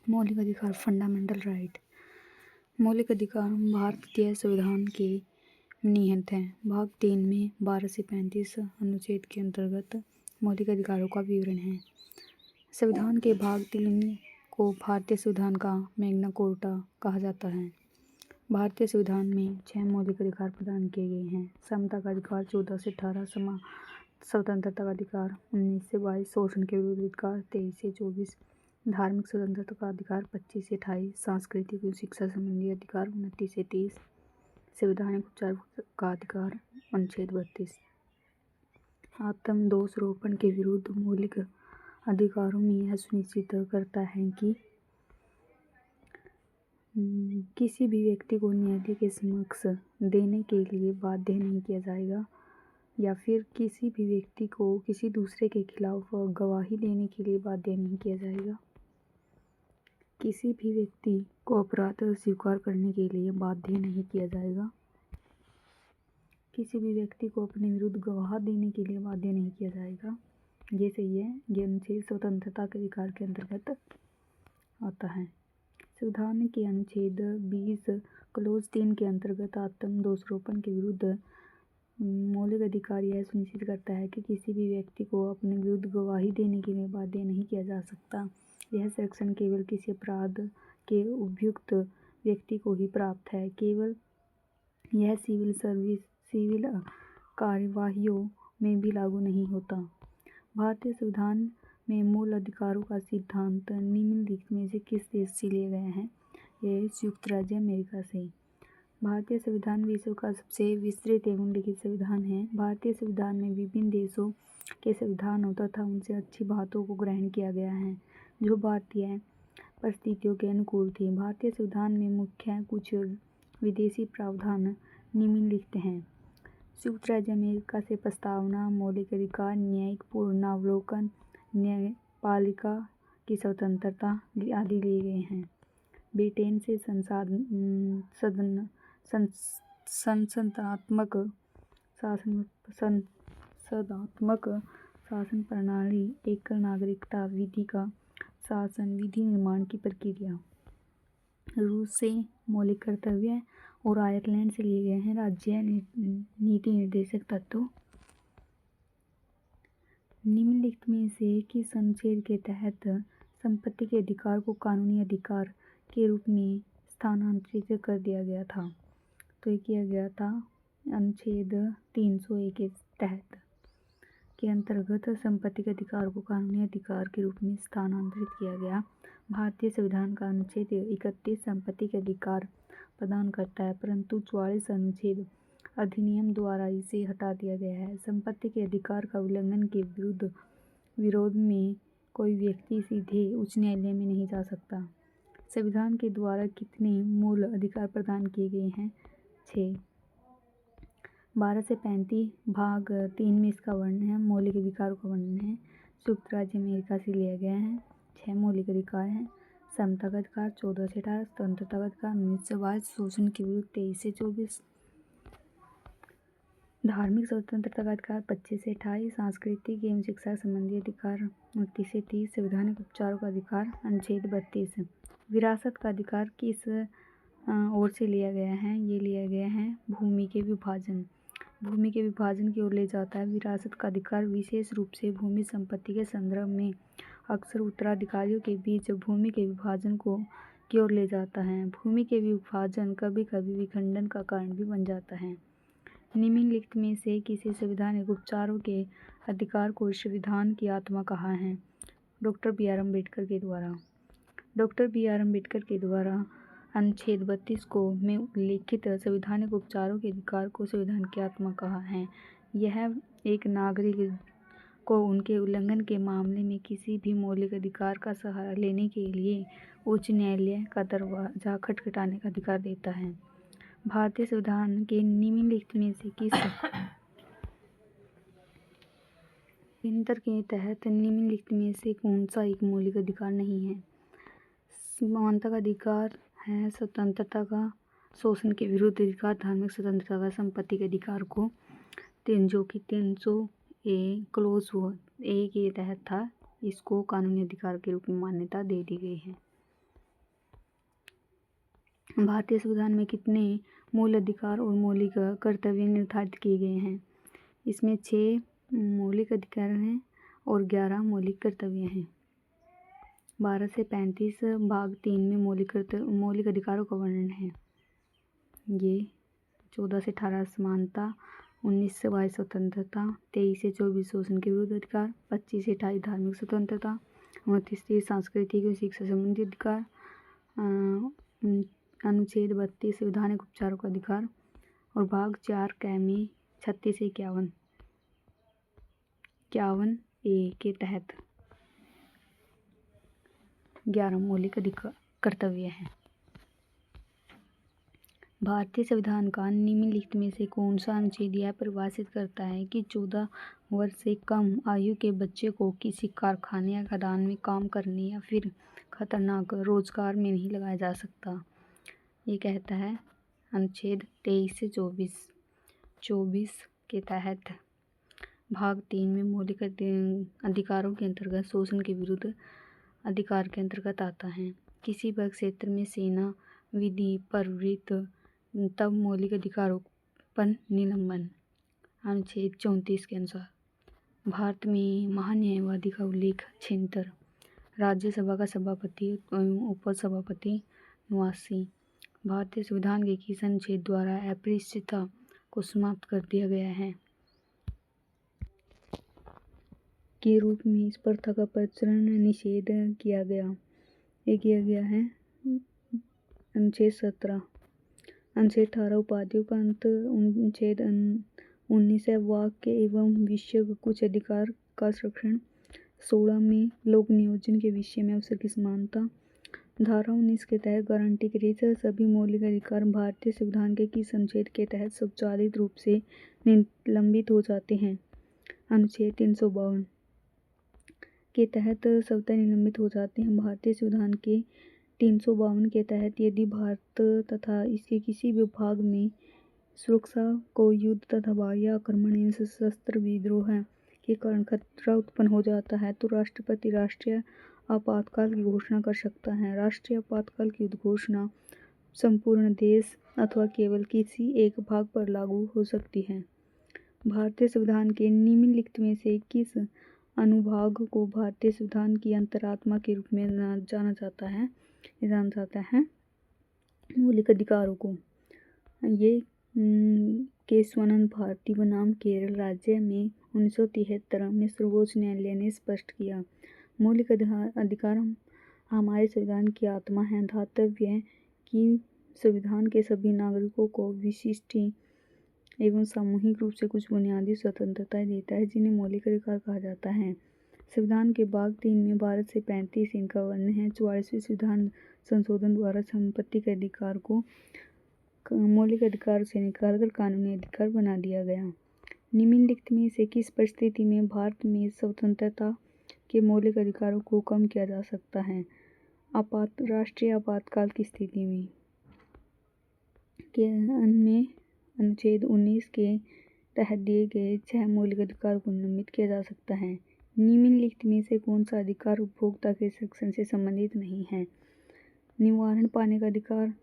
मौलिक अधिकार fundamental right. मौलिक अधिकार भारतीय संविधान के निहित हैं। भाग 3 में 12 से 35 अनुच्छेद के अंतर्गत मौलिक अधिकारों का विवरण है। संविधान के भाग 3 को भारतीय संविधान का मैग्ना कार्टा कहा जाता है। भारतीय संविधान में 6 मौलिक अधिकार प्रदान किए गए हैं। समता का अधिकार 14 से 18, स्वतंत्रता का अधिकार 19 से 22, शोषण के विरुद्ध अधिकार 23 से 24, धार्मिक स्वतंत्रता का अधिकार 25 से 28, सांस्कृतिक एवं शिक्षा संबंधी अधिकार 29 से 30, संवैधानिक उपचार का अधिकार अनुच्छेद 32। आत्म दोषारोपण के विरुद्ध मौलिक अधिकारों में यह सुनिश्चित करता है कि किसी भी व्यक्ति को न्यायालय के समक्ष देने के लिए बाध्य नहीं किया जाएगा या फिर किसी भी व्यक्ति को किसी दूसरे के खिलाफ गवाही देने के लिए बाध्य नहीं किया जाएगा। किसी भी व्यक्ति को अपराध स्वीकार करने के लिए बाध्य नहीं किया जाएगा। किसी भी व्यक्ति को अपने विरुद्ध गवाह देने के लिए बाध्य नहीं किया जाएगा। ये सही है। ये अनुच्छेद स्वतंत्रता के अधिकार के अंतर्गत आता है। संविधान के अनुच्छेद 20 क्लोज 3 के अंतर्गत आत्म दोषारोपण के विरुद्ध मौलिक अधिकार यह सुनिश्चित करता है कि किसी भी व्यक्ति को अपने विरुद्ध गवाही देने के लिए बाध्य नहीं किया जा सकता। यह संरक्षण केवल किसी अपराध के अभियुक्त व्यक्ति को ही प्राप्त है। केवल यह सिविल कार्यवाहियों में भी लागू नहीं होता। भारतीय संविधान में मूल अधिकारों का सिद्धांत निम्नलिखित में से किस देश से लिए गए हैं? ये संयुक्त राज्य अमेरिका से। भारतीय संविधान विश्व का सबसे विस्तृत एवं लिखित संविधान है। भारतीय संविधान में विभिन्न देशों के संविधानों तथा उनसे अच्छी बातों को ग्रहण किया गया है जो भारतीय परिस्थितियों के अनुकूल थी। भारतीय संविधान में मुख्य कुछ विदेशी प्रावधान निम्नलिखित हैं। संयुक्त राज्य अमेरिका से प्रस्तावना, मौलिक अधिकार, न्यायिक पुनरावलोकन, न्यायपालिका की स्वतंत्रता आदि लिए गए हैं। ब्रिटेन से संसदात्मक शासन प्रणाली, एकल नागरिकता विधि का शासन, विधि निर्माण की प्रक्रिया। रूस से मौलिक कर्तव्य और आयरलैंड से लिए गए हैं राज्य नीति निर्देशक तत्व। निम्नलिखित में से किस अनुच्छेद के तहत संपत्ति के अधिकार को कानूनी अधिकार के रूप में स्थानांतरित कर दिया गया था? तो ये किया गया था अनुच्छेद 301 के तहत के अंतर्गत संपत्ति के अधिकार को कानूनी अधिकार के रूप में स्थानांतरित किया गया। भारतीय संविधान का अनुच्छेद 31 संपत्ति के अधिकार प्रदान करता है, परंतु 44 अनुच्छेद अधिनियम द्वारा इसे हटा दिया गया है। संपत्ति के अधिकार का उल्लंघन के विरोध में कोई व्यक्ति सीधे उच्च न्यायालय में नहीं जा सकता। संविधान के द्वारा कितने मूल अधिकार प्रदान किए गए हैं? 6। 12 से 35 भाग 3 में इसका वर्णन है। मौलिक अधिकारों का वर्णन है। संयुक्त राज्य अमेरिका से लिया गया है। 6 मौलिक अधिकार हैं। समता का अधिकार 14 से 18, स्वतंत्रता का अधिकार 19 से 22, शोषण के विरुद्ध 23 से 24, धार्मिक स्वतंत्रता का अधिकार 25 से 28, सांस्कृतिक एवं शिक्षा संबंधी अधिकार 29 से 30, संवैधानिक उपचारों का अधिकार अनुच्छेद 32। विरासत का अधिकार किस ओर से लिया गया है? ये लिया गया है भूमि के विभाजन। भूमि के विभाजन की ओर ले जाता है। विरासत का अधिकार विशेष रूप से भूमि संपत्ति के संदर्भ में अक्सर उत्तराधिकारियों के बीच भूमि के विभाजन की ओर ले जाता है। भूमि के विभाजन कभी कभी विखंडन का कारण भी बन जाता है। निम्नलिखित में से किसी संवैधानिक उपचारों के अधिकार को संविधान की आत्मा कहा है? डॉक्टर बी आर अम्बेडकर के द्वारा। डॉक्टर बी आर अम्बेडकर के द्वारा अनुच्छेद 32 को में उल्लेखित संवैधानिक उपचारों के अधिकार को संविधान की आत्मा कहा है। यह एक नागरिक को उनके उल्लंघन के मामले में किसी भी मौलिक अधिकार का सहारा लेने के लिए उच्च न्यायालय का दरवाजा खटखटाने का अधिकार देता है। भारतीय संविधान के निम्नलिखित में से किस अंतर के तहत निम्नलिखित में से कौन सा एक मौलिक अधिकार नहीं है? समानता का अधिकार है, स्वतंत्रता का, शोषण के विरुद्ध अधिकार, धार्मिक स्वतंत्रता का, संपत्ति के अधिकार को जो कि 300A क्लोज 1 के तहत था, इसको कानूनी अधिकार के रूप में मान्यता दे दी गई है। भारतीय संविधान में कितने मूल अधिकार और मौलिक कर्तव्य निर्धारित किए गए हैं? इसमें 6 मौलिक अधिकार हैं और 11 मौलिक कर्तव्य हैं। 12 से 35 भाग 3 में मौलिक अधिकारों का वर्णन है। ये 14 से 18 समानता, 19 से 22 स्वतंत्रता, 23 से 24 शोषण के विरुद्ध अधिकार, 25 से 28 धार्मिक स्वतंत्रता, 29 से सांस्कृतिक और शिक्षा संबंधी अधिकार, अनुच्छेद 32 संवैधानिक उपचारों का अधिकार और भाग 4 क में 36 से 51 ए के तहत 11 मौलिक अधिकार कर्तव्य हैं। भारतीय संविधान का निम्नलिखित में से कौन सा अनुच्छेद यह परिभाषित करता है कि 14 वर्ष से कम आयु के बच्चे को किसी कारखाने या खदान में काम करने या फिर खतरनाक रोजगार में नहीं लगाया जा सकता? ये कहता है अनुच्छेद 23 से 24 के तहत भाग 3 में मौलिक अधिकारों के अंतर्गत शोषण के विरुद्ध अधिकार के अंतर्गत आता है। किसी भी क्षेत्र में सेना विधि प्रवृत्त तब मौलिक अधिकारों पर निलंबन। अनुच्छेद 34 के अनुसार भारत में महान्यायवादी का उल्लेख 76, राज्यसभा का सभापति एवं उपसभापति 89। भारतीय संविधान के किस अनुच्छेद द्वारा अस्पृश्यता को समाप्त कर दिया गया है? के रूप में इस प्रथा का प्रचलन निषेध किया गया। ये किया गया है अनुच्छेद 17। अनुच्छेद 18 उपाधियों का अंत। अनुच्छेद 19 वाक्य एवं विषय कुछ अधिकार का संरक्षण। 16 में लोक नियोजन के विषय में अवसर की समानता। धारा 19 के तहत गारंटीकृत सभी मौलिक अधिकार भारतीय संविधान के किस अनुच्छेद के तहत स्वचालित रूप से निलंबित हो जाते हैं? अनुच्छेद 352 के तहत स्वतः निलंबित हो जाते हैं। भारतीय संविधान के 352 के तहत यदि भारत तथा इसके किसी भी भाग में सुरक्षा को युद्ध तथा बाह्य आक्रमण एवं सशस्त्र विद्रोह के कारण खतरा उत्पन्न हो जाता है तो राष्ट्रपति राष्ट्रीय आपातकाल की घोषणा कर सकता है। राष्ट्रीय आपातकाल की घोषणा संपूर्ण देश अथवा केवल किसी एक भाग पर लागू हो सकती है। भारतीय संविधान के निम्नलिखित में से किस अनुभाग को भारतीय संविधान की अंतरात्मा के रूप में जाना जाता है? मौलिक अधिकारों को। ये केशवानंद भारती बनाम केरल राज्य में 1973 में सर्वोच्च न्यायालय ने स्पष्ट किया। मौलिक अधिकार हमारे संविधान की आत्मा है। धातव्य है कि संविधान के सभी नागरिकों को विशिष्ट एवं सामूहिक रूप से कुछ बुनियादी स्वतंत्रताएं देता है जिन्हें मौलिक अधिकार कहा जाता है। संविधान के भाग 3 में 12 से 35 इनका वर्णन है। 44वें संविधान संशोधन द्वारा संपत्ति के अधिकार को मौलिक अधिकार से निकालकर कानूनी अधिकार बना दिया गया। निम्नलिखित में से किस परिस्थिति में भारत में स्वतंत्रता के मौलिक अधिकारों को कम किया जा सकता है? राष्ट्रीय आपातकाल की स्थिति में। अनुच्छेद 19 के तहत दिए गए 6 मौलिक अधिकार को निलंबित किया जा सकता है। निम्नलिखित में से कौन सा अधिकार उपभोक्ता के संरक्षण से संबंधित नहीं है? निवारण पाने का अधिकार,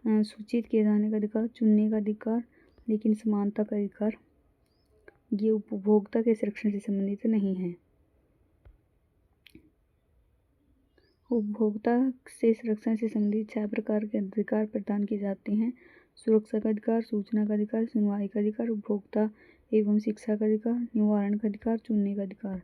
सूचित किए जाने का अधिकार, चुनने का अधिकार, लेकिन समानता का अधिकार ये उपभोक्ता के संरक्षण से संबंधित नहीं है। उपभोक्ता से संरक्षण से संबंधित 6 प्रकार के अधिकार प्रदान किए जाते हैं। सुरक्षा का अधिकार, सूचना का अधिकार, सुनवाई का अधिकार, उपभोक्ता एवं शिक्षा का अधिकार, निवारण का अधिकार, चुनने का अधिकार।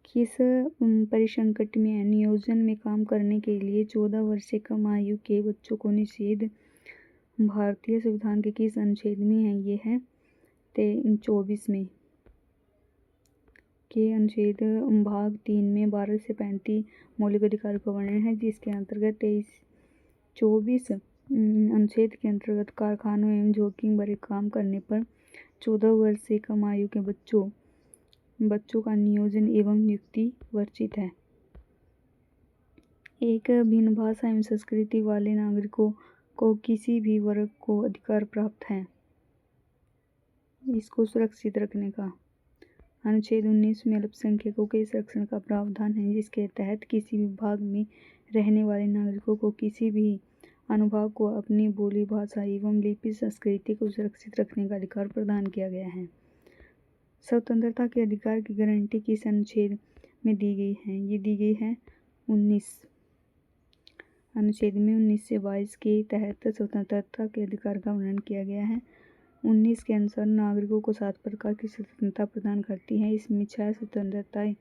किस परिसंकट में नियोजन में काम करने के लिए 14 वर्ष से कम आयु के बच्चों को निषेध भारतीय संविधान के किस अनुच्छेद में है? ये है 24 में के अनुच्छेद भाग 3 में 12 से 35 मौलिक अधिकार का वर्णन है, जिसके अंतर्गत 24 अनुच्छेद के अंतर्गत कारखानों एवं जोखिम भरे काम करने पर 14 वर्ष से कम आयु के बच्चों का नियोजन एवं नियुक्ति वर्जित है। एक भिन्न भाषा एवं संस्कृति वाले नागरिकों को किसी भी वर्ग को अधिकार प्राप्त है इसको सुरक्षित रखने का। अनुच्छेद 19 में अल्पसंख्यकों के संरक्षण का प्रावधान है, जिसके तहत किसी भी भाग में रहने वाले नागरिकों को किसी भी अनुभाग को अपनी बोली भाषा एवं लिपि संस्कृति को सुरक्षित रखने का अधिकार प्रदान किया गया है। स्वतंत्रता के अधिकार की गारंटी किस अनुच्छेद में दी गई है? ये दी गई है 19 अनुच्छेद में 19 से 22 के तहत स्वतंत्रता के अधिकार का वर्णन किया गया है। 19 के अनुसार नागरिकों को 7 प्रकार की स्वतंत्रता प्रदान करती है। इसमें 6 स्वतंत्रताएं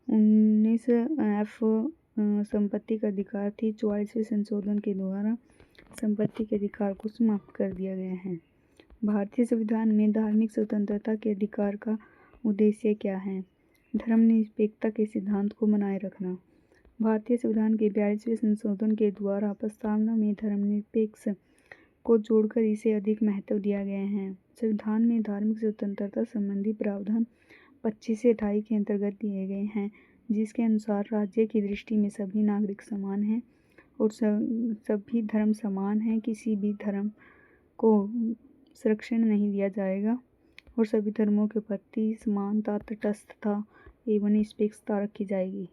19F संपत्ति का अधिकार थी। 44वें संशोधन के द्वारा संपत्ति के अधिकार को समाप्त कर दिया गया है। भारतीय संविधान में धार्मिक स्वतंत्रता के अधिकार का उद्देश्य क्या है? धर्मनिरपेक्षता के सिद्धांत को बनाए रखना। भारतीय संविधान के 42वें संशोधन के द्वारा प्रस्तावना में धर्मनिरपेक्ष को जोड़कर इसे अधिक महत्व दिया गया है। संविधान में धार्मिक स्वतंत्रता संबंधी प्रावधान 25 से 28 के अंतर्गत दिए गए हैं, जिसके अनुसार राज्य की दृष्टि में सभी नागरिक समान हैं और सभी धर्म समान हैं। किसी भी धर्म को संरक्षण नहीं दिया जाएगा और सभी धर्मों के प्रति समानता, तटस्थता एवं निष्पक्षता रखी जाएगी।